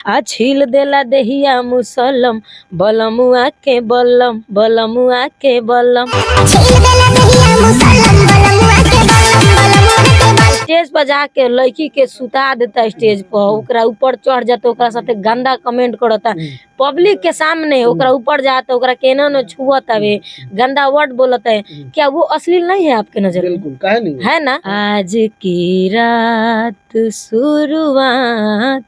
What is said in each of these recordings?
आ छील देला देहिया मुसलम बलमुआ के बलम बलमुआ के बलम। स्टेज पर जाके लड़की के सुता देता स्टेज पर, ओकरा ऊपर चढ़ जाता, ओकरा साथे गंदा कमेंट करता पब्लिक के सामने, ओकरा ऊपर जाता, ओकरा केना न छुअता वे, गंदा वर्ड बोलता है। क्या वो अश्लील नहीं है आपके नजर में? बिल्कुल, काहे नहीं है ना। आज की रात शुरुआत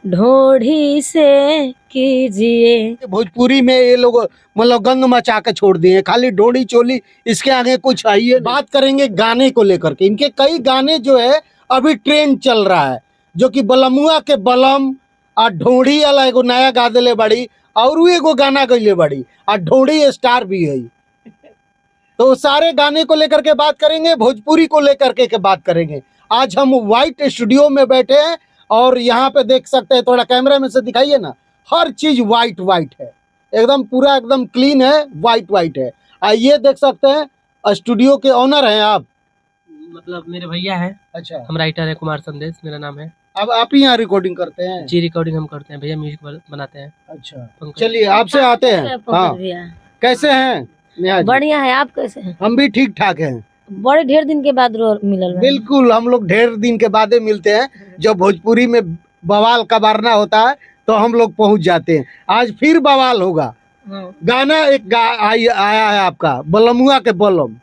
ढोढ़ी से कीजिए। भोजपुरी में ये लोग मतलब गंद मचा के छोड़ दिए, खाली ढोड़ी चोली, इसके आगे कुछ आइए। बात करेंगे गाने को लेकर के। इनके कई गाने जो है अभी ट्रेंड चल रहा है, जो कि बलमुआ के बलम और ढोड़ी वाला एगो नया गा दिले बड़ी, और वो एगो गाना गईले बड़ी, और ढोड़ी स्टार भी है। तो सारे गाने को लेकर के बात करेंगे, भोजपुरी को लेकर के बात करेंगे। आज हम व्हाइट स्टूडियो में बैठे हैं और यहाँ पे देख सकते हैं, थोड़ा कैमरा में से दिखाइए ना, हर चीज व्हाइट व्हाइट है, एकदम पूरा एकदम क्लीन है, व्हाइट व्हाइट है। ये देख सकते हैं स्टूडियो के ऑनर हैं आप? मतलब मेरे भैया हैं। अच्छा, हम राइटर है, कुमार संदेश मेरा नाम है। अब आप ही यहाँ रिकॉर्डिंग करते हैं? जी, रिकॉर्डिंग हम करते हैं भैया, म्यूजिक बनाते हैं। अच्छा, चलिए आपसे आते हैं। हाँ, कैसे हैं नेहा जी? बढ़िया है, आप कैसे हैं? हम भी ठीक ठाक हैं। बड़े ढेर दिन के बाद मिलल है। बिल्कुल, हम लोग ढेर दिन के बाद मिलते हैं। जब भोजपुरी में बवाल कबारना होता है तो हम लोग पहुंच जाते हैं। आज फिर बवाल होगा। गाना एक आया है आपका, बलमुआ के बलम,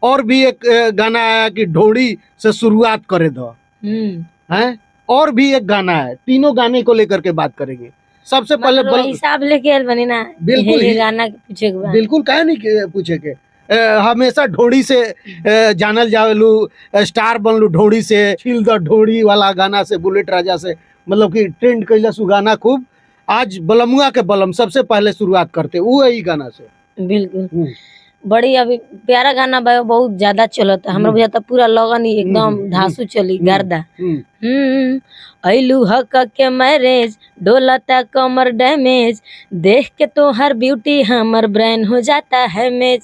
और भी एक गाना आया कि ढोड़ी से शुरुआत करे दो, हैं? और भी एक गाना है। तीनों गाने को लेकर के बात करेंगे। सबसे पहले हिसाब लेके बनी ना। बिल्कुल, ये गाना पूछे के बाद बिल्कुल, काहे नहीं पूछे के। हमेशा ढोड़ी से जानल जावेलू, स्टार बनलू ढोड़ी से, छील द ढोड़ी वाला गाना से, बुलेट राजा से, मतलब कि ट्रेंड कैला सु गाना खूब। आज बलमुआ के बलम सबसे पहले शुरुआत करते वो यही गाना से। बिल्कुल, बड़ी अभी प्यारा गाना बहुत ज्यादा चलता, हमरा बुझाता पूरा लगन ही एकदम धांसू चली गर्दा। ऐलू हक के मैरेज डोलता कमर डैमेज, देख के तो हर ब्यूटी हमर ब्रेन हो जाता है मेज।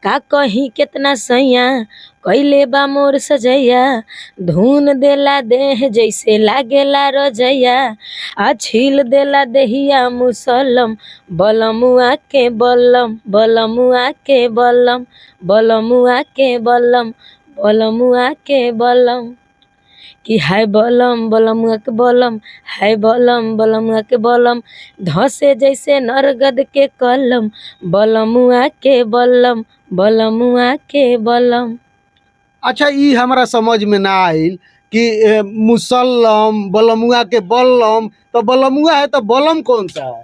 का कहीं कितना सैया कैले बा मोर सजैया, धुन देला देह जैसे लागेला रजैया। आ छील देला देहिया मुसलम बलमुआ के बलम बलमुआ के बलम बलमुआ के बलम बलमुआ के बलम। कि है बलम बलमुआ के बलम, है बलम बलमुआ के बलम, धसे जैसे नरगद के कलम बलमुआ के बलम बलमुआ के बलम। अच्छा, ये हमारा समझ में ना आइल कि मुसल्लम बलमुआ के बलम, तो बलमुआ है तो बलम कौन सा है?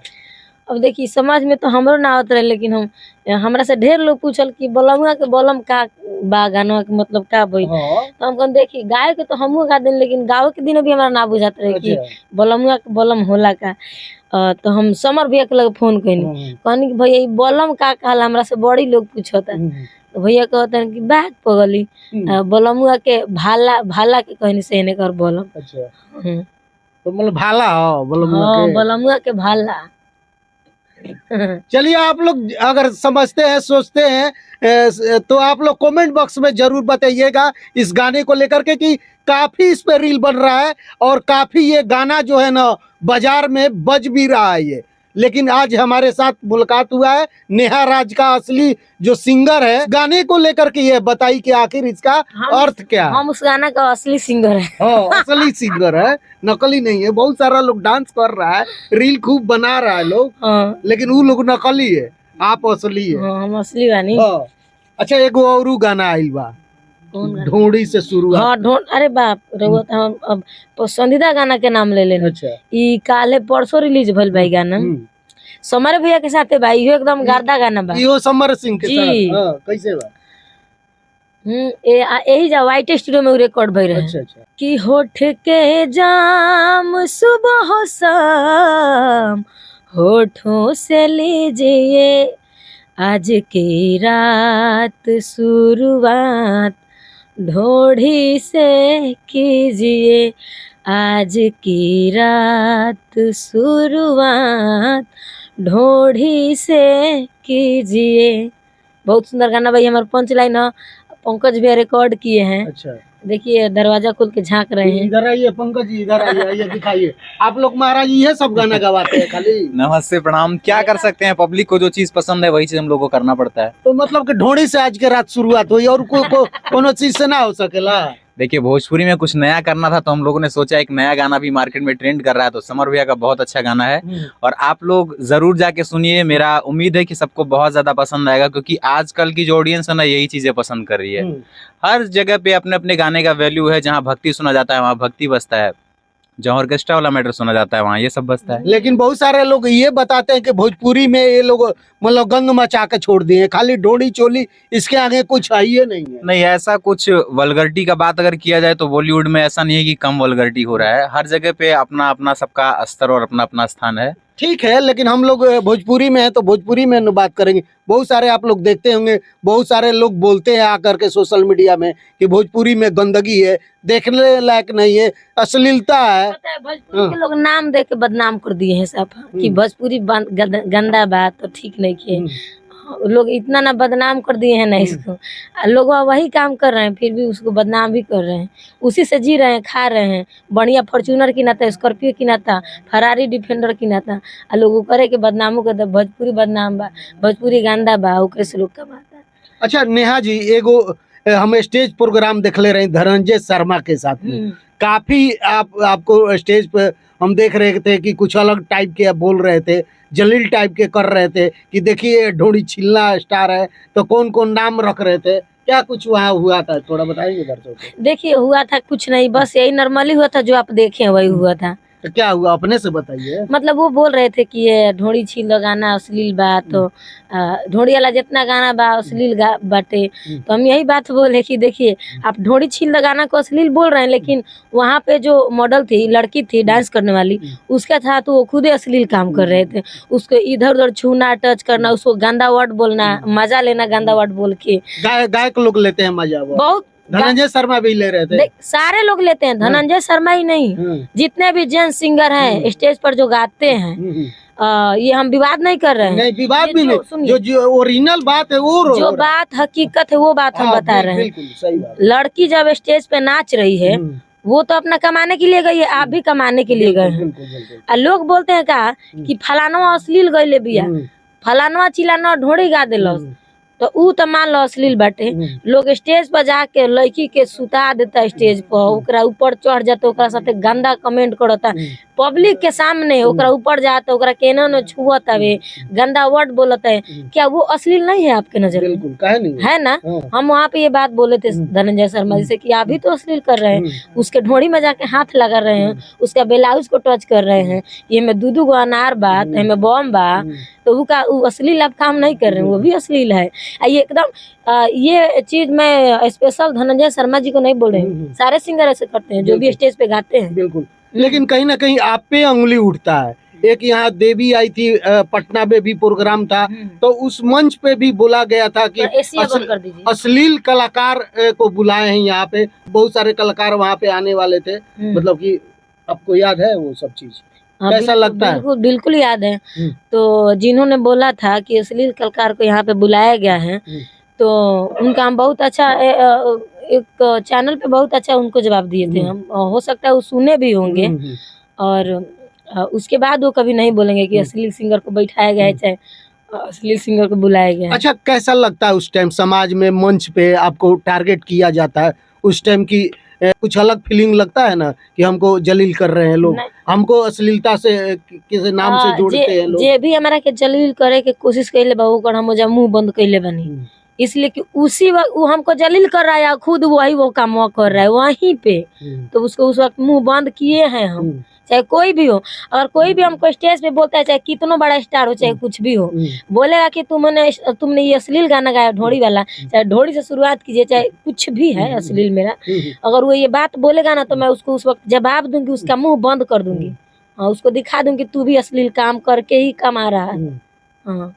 अब देखिए, समझ में तो हमरो ना आवत रहे, लेकिन हमरा से ढेर लोग पूछल कि बलमुआ के बलम का बा, गाना के मतलब का भई। तो हम कहन देखी गाय के तो हमहू गा देन, लेकिन गाँव के दिन भी हमरा ना बुझात रहे कि बलमुआ के बलम होला का। तो हम समर भैया के लगे फोन कहनी, कहनी कि भैया बलम का कहला, हमरा से बड़ी लोग पूछता। तो भैया कहते कि बैग पगली बलमुआ के भाला, भाला के कहनी से ने कर बलम। अच्छा, तो मतलब भाला हो बलमुआ के? बलमुआ के भाला। चलिए, आप लोग अगर समझते हैं, सोचते हैं, तो आप लोग कमेंट बॉक्स में जरूर बताइएगा इस गाने को लेकर के कि काफी इस पे रील बन रहा है और काफी ये गाना जो है ना बाजार में बज भी रहा है ये। लेकिन आज हमारे साथ मुलाकात हुआ है नेहा राज का असली जो सिंगर है, गाने को लेकर के ये बताई कि आखिर इसका अर्थ क्या है। हम उस गाना का असली सिंगर है। हाँ, असली सिंगर है, नकली नहीं है। बहुत सारा लोग डांस कर रहा है, रील खूब बना रहा है लोग, लेकिन वो लोग नकली है, आप असली है। हम असली बानी। अच्छा, एगो और गाना आइल बा, ढोड़ी से शुरू। हाँ, अरे बाप रउत, हम अब पसंदीदा गाना के नाम ले लेना। अच्छा, ई काले परसों रिलीज भइल भाई गाना, समर भैया के साथे भाई, यो एकदम गर्दा गाना बा। यो समर सिंह के साथ। हां, कैसे बा? यही जा व्हाइट स्टूडियो में रिकॉर्ड भई रहे। अच्छा अच्छा। कि होठ के जाम सुबह शाम होठों से लीजिए, आज की रात शुरुआत ढोढ़ी से कीजिए, आज की रात शुरुआत ढोढ़ी से कीजिए। बहुत सुंदर गाना भाई, हमारे पंच लाइन पंकज भैया रिकॉर्ड किए हैं। अच्छा, देखिए दरवाजा खोल के झांक रहे हैं। इधर आइए पंकज जी, इधर आइए, आइए दिखाइए। आप लोग महाराज ये सब गाना गवाते हैं खाली? नमस्ते प्रणाम। क्या कर सकते हैं, पब्लिक को जो चीज पसंद है वही चीज हम लोग को करना पड़ता है। तो मतलब कि ढोड़ी से आज के रात शुरुआत हुई और कोनो चीज से ना हो सकेला? देखिए भोजपुरी में कुछ नया करना था तो हम लोगों ने सोचा एक नया गाना भी मार्केट में ट्रेंड कर रहा है, तो समर भैया का बहुत अच्छा गाना है और आप लोग जरूर जाके सुनिए। मेरा उम्मीद है कि सबको बहुत ज्यादा पसंद आएगा, क्योंकि आजकल की जो ऑडियंस है ना यही चीजें पसंद कर रही है। हर जगह पे अपने अपने गाने का वैल्यू है। जहाँ भक्ति सुना जाता है वहाँ भक्ति बजता है, जहाँ ऑर्केस्ट्रा वाला मैटर सुना जाता है वहाँ ये सब बजता है। लेकिन बहुत सारे लोग ये बताते हैं कि भोजपुरी में ये लोग मतलब गंद मचा के छोड़ दिए, खाली डोरी चोली, इसके आगे कुछ आइए नहीं है। नहीं, ऐसा कुछ वल्गरिटी का बात अगर किया जाए तो बॉलीवुड में ऐसा नहीं है कि कम वल्गरिटी हो रहा है। हर जगह पे अपना अपना सबका स्तर और अपना अपना स्थान है। ठीक है, लेकिन हम लोग भोजपुरी में है तो भोजपुरी में बात करेंगे। बहुत सारे आप लोग देखते होंगे, बहुत सारे लोग बोलते हैं आकर के सोशल मीडिया में कि भोजपुरी में गंदगी है, देखने लायक नहीं है, अश्लीलता है। पता है भोजपुरी के लोग नाम दे के बदनाम कर दिए हैं सब कि भोजपुरी गंदा बात तो ठीक नहीं किए। लोग इतना ना बदनाम कर दिए हैं ना इसको, लोग वही काम कर रहे हैं फिर भी उसको बदनाम भी कर रहे हैं। उसी से जी रहे हैं, खा रहे हैं। बढ़िया फॉर्च्यूनर की नाता, स्कॉर्पियो की नाता, फरारी डिफेंडर की नाता, आ लोग करे के बदनामों कर भोजपुरी बदनाम बा, भोजपुरी गंदा बा, ओकरे से लोग कमाता है। अच्छा नेहा जी, एगो हम स्टेज प्रोग्राम देखले रहे धनंजय शर्मा के साथ में, काफी आपको स्टेज पे हम देख रहे थे कि कुछ अलग टाइप के आप बोल रहे थे, जलील टाइप के कर रहे थे कि देखिए ढोड़ी छिलना स्टार है, तो कौन कौन नाम रख रहे थे, क्या कुछ वहाँ हुआ था, थोड़ा बताएंगे दर्शकों को? देखिए हुआ था कुछ नहीं, बस यही नॉर्मली हुआ था जो आप देखे वही हुआ था। तो क्या हुआ अपने से बताइए। मतलब वो बोल रहे थे कि ये ढोड़ी छील गाना अश्लील बा, तो ढोड़ी वाला जितना गाना बा अश्लील बाटे। तो हम यही बात बोले कि देखिए आप ढोड़ी छील गाना को अश्लील बोल रहे हैं, लेकिन वहाँ पे जो मॉडल थी, लड़की थी डांस करने वाली, उसका था तो वो खुद ही अश्लील काम कर रहे थे। उसको इधर उधर छूना, टच करना, उसको गंदा वर्ड बोलना, मजा लेना गंदा वर्ड बोल के। गायक लोग लेते हैं मजा, बहुत धनंजय शर्मा भी ले रहे थे। सारे लोग लेते हैं, धनंजय शर्मा ही नहीं, जितने भी जेंट्स सिंगर हैं स्टेज पर जो गाते हैं, ये हम विवाद नहीं कर रहे हैं। नहीं विवाद भी नहीं, जो ओरिजिनल बात है वो जो बात हकीकत है वो बात हम बता रहे हैं। सही बात। लड़की जब स्टेज पे नाच रही है वो तो अपना कमाने के लिए गई है, आप भी कमाने के लिए गए हैं। लोग बोलते हैं का कि फलाना अश्लील गईले बिया, फलाना चिलाना ढोड़ी गा दिलो, तो ऊ तो मान लो अश्लील बाटे। लोग स्टेज पर जाके लड़की के सुता देता स्टेज पर, ओकरा ऊपर चढ़ जाता, ओकरा साथे गंदा कमेंट करता पब्लिक के सामने, ओकरा ऊपर जाता, ओकरा केना न छुअत हवे, गंदा वर्ड बोलता है। क्या वो अश्लील नहीं है आपके नजर में? नहीं है ना। हम वहाँ पे ये बात बोले थे धनंजय शर्मा जी से कि आप भी तो अश्लील कर रहे हैं, उसके ढोड़ी में जाके हाथ लगा रहे हैं, उसका ब्लाउज को टच कर रहे हैं, ये में दूधू गो अनार बा, में बम बा, तो वो अश्लील आप काम नहीं कर रहे हैं, वो भी अश्लील है। ये एकदम ये चीज मैं स्पेशल धनंजय शर्मा जी को नहीं बोल रहे हैं, सारे सिंगर ऐसे करते हैं जो भी स्टेज पे गाते हैं। बिल्कुल, लेकिन कहीं ना कहीं आप पे अंगुली उठता है। एक यहाँ देवी आई थी, पटना में भी प्रोग्राम था, तो उस मंच पे भी बोला गया था कि अश्लील कलाकार को बुलाए हैं यहाँ पे, बहुत सारे कलाकार वहाँ पे आने वाले थे। मतलब कि आपको याद है वो सब चीज? कैसा लगता है? बिल्कुल बिल्कुल याद है। तो जिन्होंने बोला था कि अश्लील कलाकार को यहाँ पे बुलाया गया है, तो उनका हम बहुत अच्छा एक चैनल पे बहुत अच्छा उनको जवाब दिए थे हम। हो सकता है वो सुने भी होंगे, और उसके बाद वो कभी नहीं बोलेंगे कि अश्लील सिंगर को बैठाया गया है, चाहे अश्लील सिंगर को बुलाया गया है। अच्छा, कैसा लगता है उस टाइम समाज में मंच पे आपको टारगेट किया जाता है, उस टाइम की कुछ अलग फीलिंग लगता है ना कि हमको जलील कर रहे हैं लोग, हमको अश्लीलता से किसी नाम से जोड़ते हैं लोग? जे भी हमारा के जलील करे के कोशिश कैले बा, ओकर हम मुंह बंद कैले बनी, इसलिए कि उसी वक्त वो हमको जलील कर रहा है, खुद वही वो काम कर रहा है वहीं पे, तो उसको उस वक्त मुंह बंद किए हैं हम। चाहे कोई भी हो, अगर कोई भी हमको स्टेज पे बोलता है, चाहे कितना बड़ा स्टार हो, चाहे कुछ भी हो, बोलेगा कि तुमने ये अश्लील गाना गाया ढोड़ी वाला, चाहे ढोड़ी से शुरुआत कीजिए, चाहे कुछ भी है अश्लील मेरा, अगर वो ये बात बोलेगा ना, तो मैं उसको उस वक्त जवाब दूंगी, उसका मुंह बंद कर दूंगी, उसको दिखा दूंगी तू भी अश्लील काम करके ही कमा रहा है। हाँ।